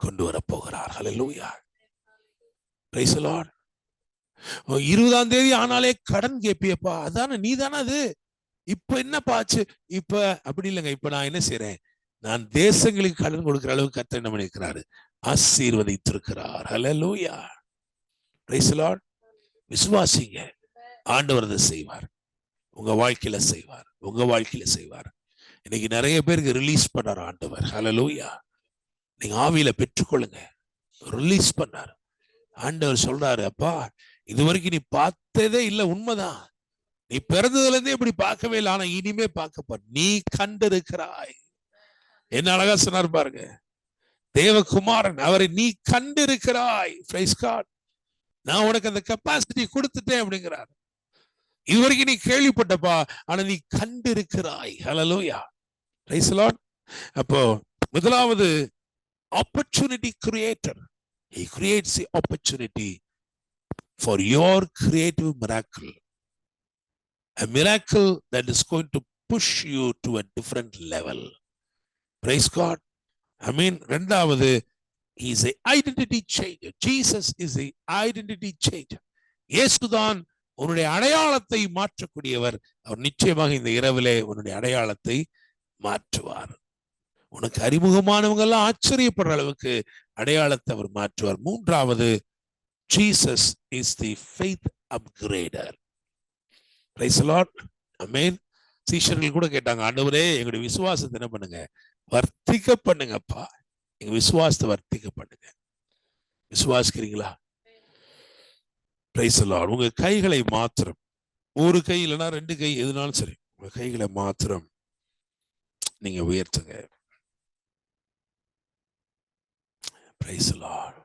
கொண்டு வர போகிறார். ஹல்லேலூயா, பிரைஸ் தி லார்ட். 20ஆம் தேதி ஆனாலே கடன் கேட்பியப்பா, அதானே நீ தானே அது, இப்ப என்னப்பா ஆச்சு? இப்ப அப்படி இல்லைங்க, இப்ப நான் என்ன செய்யறேன், நான் தேசங்களுக்கு கடன் கொடுக்கிற அளவுக்கு கர்த்தர் என்ன பண்ணிருக்கிறாரு? ஆசீர்வதித்திருக்கிறார். ஹல்லேலூயா, பிரைஸ் தி லார்ட். விசுவாசிங்க, ஆண்டவர் அதை செய்வார், உங்க வாழ்க்கையில செய்வார், உங்க வாழ்க்கையில செய்வார். இன்னைக்கு நிறைய பேருக்கு ரிலீஸ் பண்ணார் ஆண்டவர். ஹல்லேலூயா, நீங்க ஆவியில பெற்றுக்கொள்ளுங்க. ரிலீஸ் பண்ணார் ஆண்டவர். சொல்றாரு, அப்பா இதுவரைக்கும் நீ பார்த்ததே இல்லை, உண்மைதான், நீ பிறந்ததுல இருந்தே இப்படி பார்க்கவே இல்லை, ஆனா இனிமே பார்க்கப்ப நீ கண்டிருக்கிறாய். என்ன அழகா சொன்னார் பாருங்க, தேவகுமாரன் அவரை நீ கண்டிருக்கிறாய். Price God. நான் உனக்கு அந்த கெப்பாசிட்டி கொடுத்துட்டேன் அப்படிங்கிறார். இதுவரைக்கும் நீ கேள்விப்பட்டப்பா, ஆனா நீ கண்டிருக்கிறாய். ஹல்லேலூயா, பிரைஸ் தி லார்ட். அப்போ முதலாவது opportunity creator. He creates the opportunity for your creative miracle, a miracle that is going to push you to a different level. Praise God. I mean, ரெண்டாவது, he is a identity changer. Jesus is a identity changer. இயேசுதான் உன்னுடைய அடையாளத்தை மாற்றக்கூடியவர். அவர் நிச்சயமாக இந்த இரவிலே உன்னுடைய அடையாளத்தை மாற்றுவார். உனக்கு அறிமுகமானவங்க எல்லாம் ஆச்சரியப்படுற அளவுக்கு அடையாளத்தை அவர் மாற்றுவார். மூன்றாவது, Jesus is the faith upgrader. Praise the Lord. Amen. சீஷர்கள் கூட கேட்டாங்க, ஆண்டவரே எங்களுடைய விசுவாசத்தை என்ன பண்ணுங்க? வர்த்திக்க பண்ணுங்கப்பா, எங்க விசுவாசத்தை வர்த்திக்க பண்ணுங்க. விசுவாசிக்கிறீங்களா? Praise the Lord. உங்க கைகளை மாத்திரம், ஒரு கை இல்லைன்னா 2 கை, எதுனாலும் சரி, உங்க கைகளை மாத்திரம் நீங்க உயர்த்துங்க. Praise the Lord.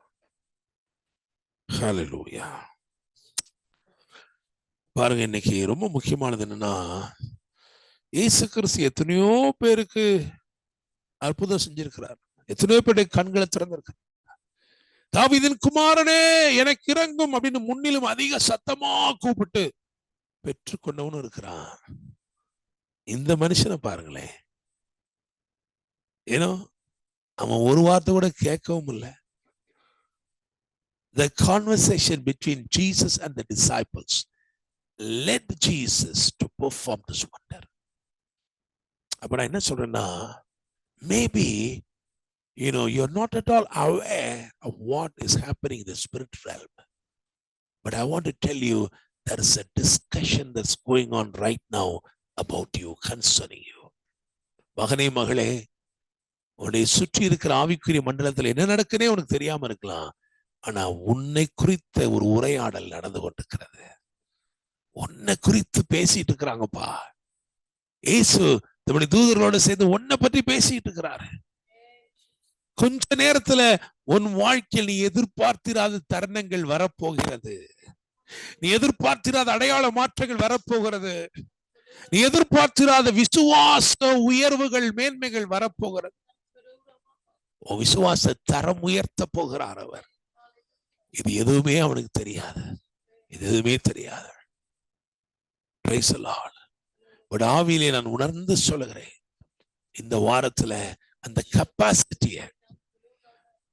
Hallelujah. பாருங்க, இன்னைக்கு ரொம்ப முக்கியமானது என்னன்னா, இயேசு கிறிஸ்து எத்தனையோ பேருக்கு அற்புதம் செஞ்சிருக்கிறார், எத்தனையோ பேருடைய கண்களை திறந்திருக்கிறார். தாவீதின் குமாரனே எனக்கு இறங்கும் அப்படின்னு முன்னிலும் அதிக சத்தமா கூப்பிட்டு பெற்றுக்கொண்டவனும் இருக்கிறான். இந்த மனுஷனை பாருங்களேன், ஏனோ அவன் ஒரு வார்த்தை கூட கேட்கவும் இல்லை. The conversation between Jesus and the disciples led Jesus to perform this wonder. அப்ப நான் என்ன சொல்றேன்னா, maybe you're not at all aware of what is happening in the spirit realm, but I want to tell you there is a discussion that's going on right now about you, concerning you. மகனே மகளே, உன்னை சுற்றி இருக்கிற ஆவிக்குரிய மண்டலத்தில் என்ன நடக்குனே உனக்கு தெரியாம இருக்கலாம், ஆனா உன்னை குறித்த ஒரு உரையாடல் நடந்து கொண்டிருக்கிறது. உன்னை குறித்து பேசிட்டு இருக்கிறாங்கப்பா. இயேசு நம்முடைய தூதர்களோட சேர்ந்து உன்னை பற்றி பேசிட்டு இருக்கிறாரு. கொஞ்ச நேரத்துல உன் வாழ்க்கையில் நீ எதிர்பார்த்திராத தருணங்கள் வரப்போகிறது. நீ எதிர்பார்த்திராத அடையாள மாற்றங்கள் வரப்போகிறது. நீ எதிர்பார்த்திராத விசுவாச உயர்வுகள், மேன்மைகள் வரப்போகிறது. உன் விசுவாச தரம் உயர்த்த போகிறார் அவர். இது எதுவுமே அவனுக்கு தெரியாது, இது எதுவுமே தெரியாது. Praise the Lord. பட் ஆவியிலே நான் உணர்ந்து சொல்லுகிறேன், இந்த வாரத்துல அந்த கெப்பாசிட்டியை,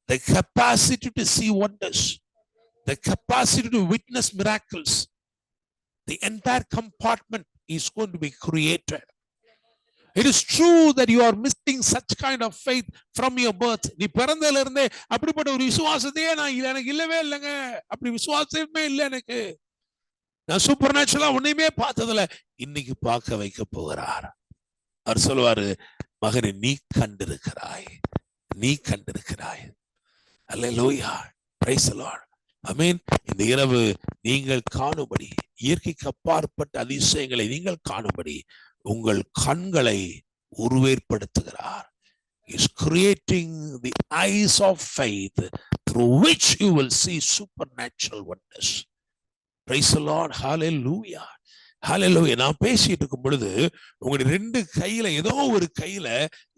the capacity to see wonders, the capacity to witness miracles, the entire compartment is going to be created. It is true that you are missing such kind of faith from your birth. நீ பிறந்ததுல இருந்தே அப்படிப்பட்ட ஒரு விசுவாசத்தையே எனக்கு இல்லவே இல்லைங்க, அப்படி விசுவாசமே இல்லை எனக்கு, நான் சூப்பர் நேச்சுரலா ஒண்ணுமே பார்த்ததுல, இன்னைக்கு பார்க்க வைக்க போகிறார். அவர் சொல்லுவாரு, மகனை நீ கண்டிருக்கிறாய், நீ கண்டிருக்கிறாய். அல்லேலூயா, பிரைஸ் தி லார்ட். ஆமென். இந்த இரவு நீங்கள் காணும்படி, இயற்கைக்கு அப்பாற்பட்ட அதிசயங்களை நீங்கள் காணும்படி உங்கள் கண்களை உருவேற்படுத்துகிறார். Is creating the eyes of faith through which you will see supernatural wonders. Praise the Lord. Hallelujah. ஹல்லேலூயா. நான் பேசிட்டு இருக்கும் பொழுது உங்களுடைய 2 கையில ஏதோ ஒரு கையில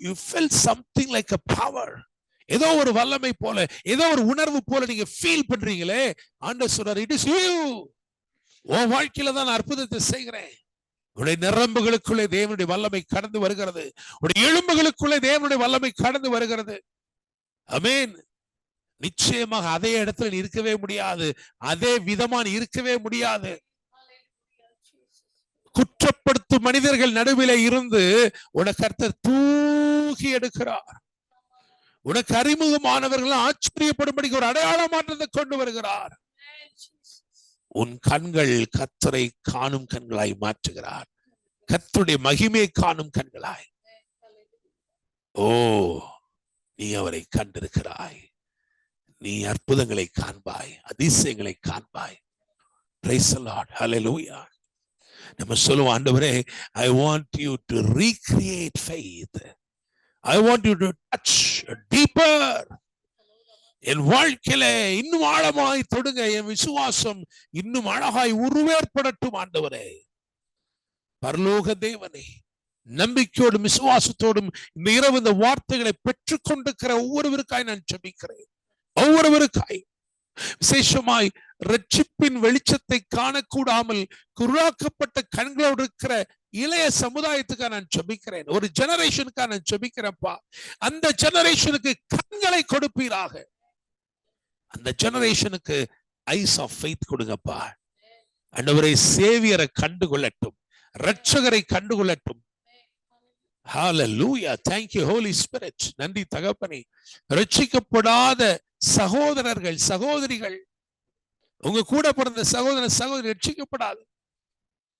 you felt something like a power. ஏதோ ஒரு வல்லமை போல, ஏதோ ஒரு உணர்வு போல நீங்க ஃபீல் பண்றீங்களே. ஆண்டவர் சொல்றார், it is you. உன் வாழ்க்கையில தான் நான் அற்புதத்தை செய்கிறேன். உடைய நரம்புகளுக்குள்ளே தேவனுடைய வல்லமை கடந்து வருகிறது. உடைய எலும்புகளுக்குள்ளே தேவனுடைய வல்லமை கடந்து வருகிறது. ஆமென். நிச்சயமாக அதே இடத்துல நீ இருக்கவே முடியாது. அதே விதமா நீ இருக்கவே முடியாது. குற்றப்படுத்தும் மனிதர்கள் நடுவிலே இருந்து உனக்கு கர்த்தர் தூக்கி எடுக்கிறார். உனக்கு அறிமுகமானவர்கள் ஆச்சரியப்படும்படிக்கு ஒரு அடையாள மாற்றத்தை கொண்டு வருகிறார். உன் கண்கள் கர்த்தரை காணும் கண்களாய் மாற்றுகிறார். கர்த்தருடைய மகிமையை காணும் கண்களாய். ஓ, நீ அவரை கண்டிருக்கிறாய். நீ அற்புதங்களை காண்பாய், அதிசயங்களை காண்பாய். Praise the Lord. Hallelujah. நம்ம சொல்லுவோம், ஆண்டவரே, I want you to recreate faith. I want you to touch deeper. என் வாழ்க்கையில இன்னும் ஆழமாய் தொடுங்க. என் விசுவாசம் இன்னும் அழகாய் உருவேற்படட்டும் ஆண்டவரே. பரலோக தேவனே, நம்பிக்கையோடும் விசுவாசத்தோடும் இந்த இரவு இந்த வார்த்தைகளை பெற்றுக் கொண்டிருக்கிற ஒவ்வொருவருக்காய் நான் ஜெபிக்கிறேன். ஒவ்வொருவருக்காய் விசேஷமாய் ரட்சிப்பின் வெளிச்சத்தை காணக்கூடாமல் குருடாக்கப்பட்ட கண்களோடு இருக்கிற இளைய சமுதாயத்துக்காக நான் ஜெபிக்கிறேன். ஒரு ஜெனரேஷனுக்காக நான் ஜெபிக்கிறேன்ப்பா. அந்த ஜெனரேஷனுக்கு கண்களை கொடுப்பீராக. அந்த ஜெனரேஷனுக்கு ஐஸ் ஆஃப் ஃபெய்த் கொடுங்கப்பா. ஆண்டவரே, சேவியரை கண்டுகொள்ளட்டும், ரட்சகரை கண்டுகொள்ளட்டும். ஹalleluya. thank you holy spirit. நன்றி தகப்பனே. ரட்சிக்கப்படாத சகோதரர்கள் சகோதரிகள், உங்க கூட பிறந்த சகோதர சகோதரி ரட்சிக்கப்படாது,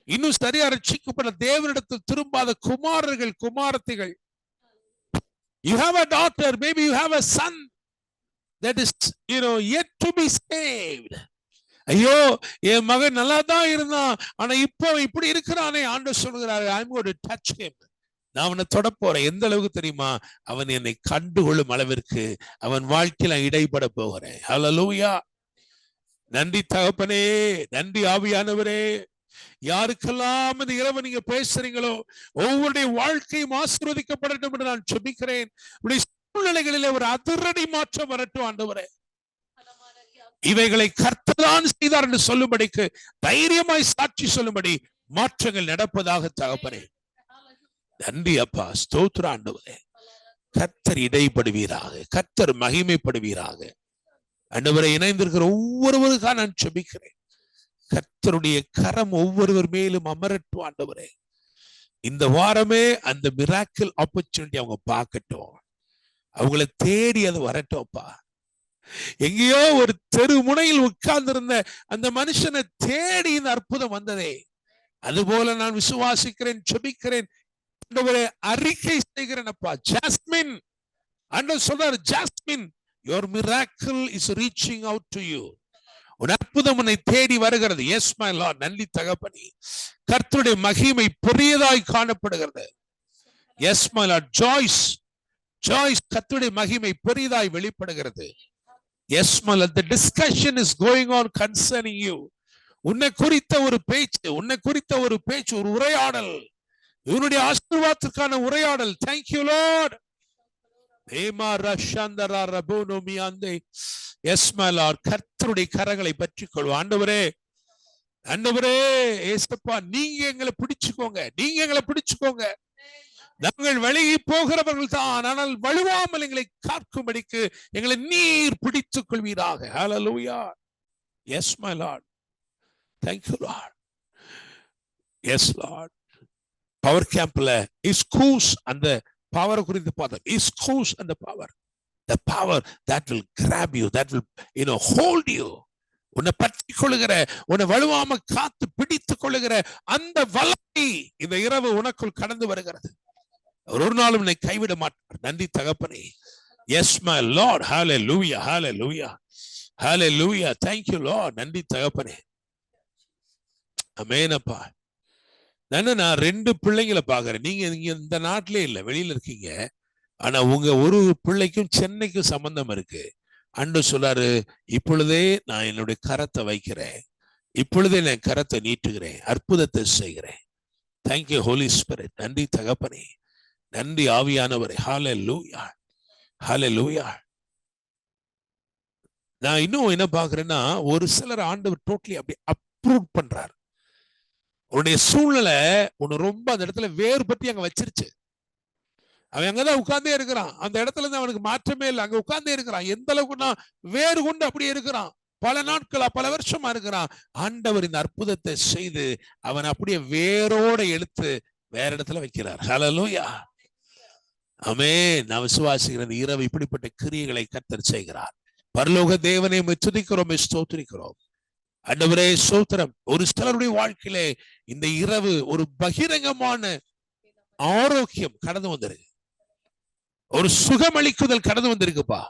இன்னும் சரியா ரட்சிக்கப்பட தேவனிடத்தில் திரும்பாத குமாரர்கள் குமாரத்திகள். You have a daughter, maybe you have a son that is yet to be saved. ஐயோ, என் மகன் நல்லா தான் இருந்தான், ஆனா இப்போ இப்படி இருக்கிறானே. ஆண்டவர் சொல்கிறாரு, I'm going to touch him. நான் அவனை தொட போறேன். எந்த அளவுக்கு தெரியுமா? அவன் என்னை கண்டுகொள்ளும் அளவிற்கு அவன் வாழ்க்கையில இடைப்பட போகிறேன். ஹல்லேலூயா. நன்றி தகப்பனே, நன்றி ஆவியானவரே. யாருக்கெல்லாம் இந்த இரவு நீங்க பேசுறீங்களோ ஒவ்வொருடைய வாழ்க்கையும் ஆசீர்வதிக்கப்படட்டும் என்று நான் ஜெபிக்கிறேன். உடைய சூழ்நிலைகளிலே ஒரு அதிரடி மாற்றம் வரட்டும் ஆண்டவரே. இவைகளை கர்த்தர் செய்தார் என்று சொல்லும்படிக்கு தைரியமாய் சாட்சி சொல்லும்படி மாற்றங்கள் நடப்பதாக தகப்பனே. நன்றி அப்பா, ஸ்தோத்திர ஆண்டவரே. கர்த்தர் இடைப்படுவீராக, கர்த்தர் மகிமைப்படுவீராக. ஆண்டவரை இணைந்திருக்கிற ஒவ்வொருவருக்காக நான் ஜெபிக்கிறேன். கர்த்தருடைய கரம் ஒவ்வொருவர் மேலும் அமரட்டும் ஆண்டவரே. இந்த வாரமே அந்த மிராக்கிள் ஆப்பர்ச்சுனிட்டி அவங்க பார்க்கட்டும், அவங்களை தேடி அது வரட்டும்ப்பா. எங்கேயோ ஒரு தெரு முனையில் உட்கார்ந்திருந்த அந்த மனுஷனை தேடி இந்த அற்புதம் வந்ததே, அதுபோல நான் விசுவாசிக்கிறேன், ஜெபிக்கிறேன், அறிக்கை செய்கிறேன் அப்பா. ஜாஸ்மின், ஆண்டவர் சொல்றார், jasmine, your miracle is reaching out to you. உன் அற்புதம் உன்னை தேடி வருகிறது. Yes my Lord. நன்றி தகப்பனே. கர்த்தருடைய மகிமை பெரியதாய் காணப்படுகிறது. Yes my Lord. ஜாய்ஸ், கர்த்தருடைய மகிமை பெரியதாய் வெளிப்படுகிறது. Yes my Lord. The discussion is going on concerning you. உன்னை குறித்த ஒரு பேச்சு, ஒரு உரையாடல், இவனுடைய ஆசீர்வாதத்திற்கான உரையாடல். Thank you Lord. Yes my Lord. கர்த்தருடைய கரங்களை பற்றிக் கொள்வோம். ஆண்டவரே ஏசப்பா, நீங்க எங்களை பிடிச்சுக்கோங்க. நாங்கள் விலகி போகிறவர்கள் தான், ஆனால் வலுவாமல் எங்களை காக்கும்படிக்கு எங்களை நீர் பிடித்துக் கொள்வீராக. Hallelujah. Yes my Lord. Thank you Lord. Yes Lord. Power கேம்ப்ல இஸ்கூஸ் அந்த பவர் குறித்து பார்த்தோம். இஸ்கூஸ் அந்த power, the power that will grab you, that will hold you. உன்னை பற்றி கொள்ளுகிற, உன்னை வலுவாம காத்து பிடித்துக் கொள்ளுகிற அந்த வல்லமை இந்த இரவு உனக்குள் கடந்து வருகிறது. ஒரு நாளும் உன்னை கைவிட மாட்டார். நன்றி தகப்பனே. Yes my Lord. Hallelujah. Hallelujah. Hallelujah. Thank you Lord. நன்றி தகப்பனே. ஆமென் அப்பா. நான் 2 பிள்ளைங்களை பாக்குறேன். நீங்க இந்த நாட்டிலே இல்ல, வெளியில இருக்கீங்க. ஆனா உங்க ஒரு பிள்ளைக்கும் சென்னைக்கும் சம்பந்தம் இருக்கு. ஆண்டவர் சொல்றாரு, இப்பொழுதே நான் என்னுடைய கரத்தை வைக்கிறேன், இப்பொழுதே நான் கரத்தை நீட்டுகிறேன், அற்புதத்தை செய்கிறேன். Thank you holy spirit. நன்றி தகப்பனே, நன்றி ஆவியானவரே. ஹல்லேலூயா, ஹல்லேலூயா. நான் இன்னும் என்ன பாக்குறேன்னா, ஒரு சிலர் ஆண்டவர் டோட்டலி அப்படி அப்ரூவ் பண்றாரு. உன்னுடைய சூழ்நிலை உன்னை ரொம்ப அந்த இடத்துல வேறு பற்றி அங்க வச்சிருச்சு. அவன் அங்கதான் உட்கார்ந்தே இருக்கிறான். அந்த இடத்துல இருந்து அவனுக்கு மாற்றமே இல்லை. அங்க உட்கார்ந்தே இருக்கிறான். எந்த அளவுக்குன்னா வேறு கொண்டு அப்படியே இருக்கிறான். பல நாட்களா, பல வருஷமா இருக்கிறான். ஆண்டவர் இந்த அற்புதத்தை செய்து அவன் அப்படியே வேரோட எடுத்து வேற இடத்துல வைக்கிறார். ஹல்லேலூயா, ஆமென். நான் விசுவாசிக்கிறேன், இரவு இப்படிப்பட்ட கிரியைகளை கர்த்தர் செய்கிறார். பரலோக தேவனை துதிக்கிறோம், ஸ்தோத்திரிக்கிறோம். ஆண்டவரே ஸ்தோத்திரம். ஒரு சிலருடைய வாழ்க்கையிலே இந்த இரவு ஒரு பகிரங்கமான ஆரோக்கியம் கடந்து வந்திருக்கு, ஒரு சுகமளிக்குதல் கடந்து வந்திருக்குப்பா.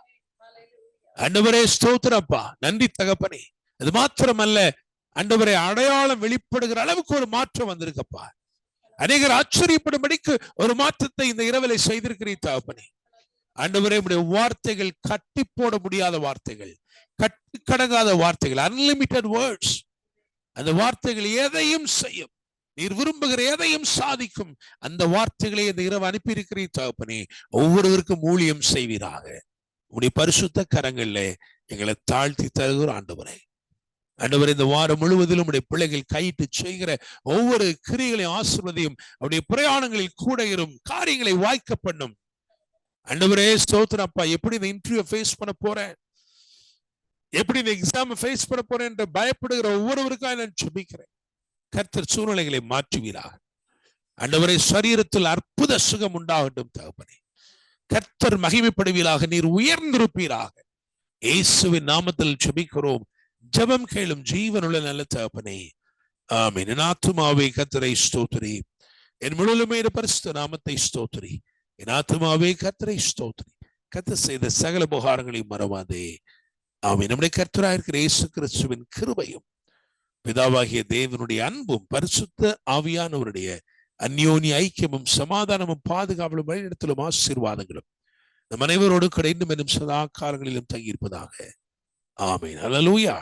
ஆண்டவரே ஸ்தோத்திரப்பா, நன்றி தகப்பனே. அது மாத்திரமல்ல, ஆண்டவரே அடையாளம் வெளிப்படுகிற அளவுக்கு ஒரு மாற்றம் வந்திருக்கப்பா. அநேகர் ஆச்சரியப்படும்படிக்கு ஒரு மாற்றத்தை இந்த இரவிலே செய்திருக்கிறீர் தகப்பனே. ஆண்டவரே, உடைய வார்த்தைகள் கட்டி போட முடியாத வார்த்தைகள், கட்டி கடங்காத வார்த்தைகள், அன்லிமிட்டட் வேர்ட்ஸ். அந்த வார்த்தைகள் எதையும் செய்யும், நீர் விரும்புகிற எதையும் சாதிக்கும். அந்த வார்த்தைகளை இந்த இரவு அனுப்பி இருக்கிறீர் தகப்பனே. ஒவ்வொருவருக்கும் ஊழியம் செய்வீராக. உடைய பரிசுத்த கரங்கள்ல எங்களை தாழ்த்தி தருகிற ஆண்டவரே. ஆண்டவரே, இந்த வாரம் முழுவதிலும் உடைய பிள்ளைகள் கையிட்டு செய்கிற ஒவ்வொரு கிரியைகளையும் ஆசீர்வதியும். அவருடைய பிரயாணங்களில் கூட இரும், காரியங்களை வாய்க்க பண்ணும். ஆண்டவரே ஸ்தோத்திரம் அப்பா. எப்படி இந்த இன்டர்வியூ ஃபேஸ் பண்ண போறேன், எப்படி இந்த எக்ஸாம் ஃபேஸ் பண்ண போறேன் என்று பயப்படுகிற ஒவ்வொருவருக்காக நான் ஜெபிக்கிறேன். கர்த்தர் சூழ்நிலைகளை மாற்றுவீராக. ஆண்டவரே, சரீரத்தில் அற்புத சுகம் உண்டாகட்டும் தகப்பனே. கர்த்தர் மகிமைப்படுவீராக, நீர் உயர்ந்திருப்பீராக. இயேசுவின் நாமத்தில் ஜெபிக்கிறோம். ஜெபம் கேளும் ஜீவனுள்ள நல்ல தகப்பனே, ஆமென். என் ஆத்துமாவே கர்த்தரை ஸ்தோத்திரி, என் முழுமே பரிசுத்த நாமத்தை ஸ்தோத்திரி. என் ஆத்துமாவே கர்த்தரை ஸ்தோத்திரி. கர்த்தர் செய்த சகல உபகாரங்களையும் மறவாதே. ஆமென். நம்முடைய கர்த்தராயிருக்கிற இயேசு கிறிஸ்துவின் கிருபையும் பிதாவாகிய தேவனுடைய அன்பும் பரிசுத்த ஆவியானவருடைய அந்யோன்ய ஐக்கியமும் சமாதானமும் பாதுகாவலும் வழிநடத்தலும் ஆசீர்வாதங்களும் நம் அனைவரோடு கிடைந்தும் என்னும் சதா காலங்களிலும் தங்கியிருப்பதாக. ஆமென். ஹல்லேலூயா.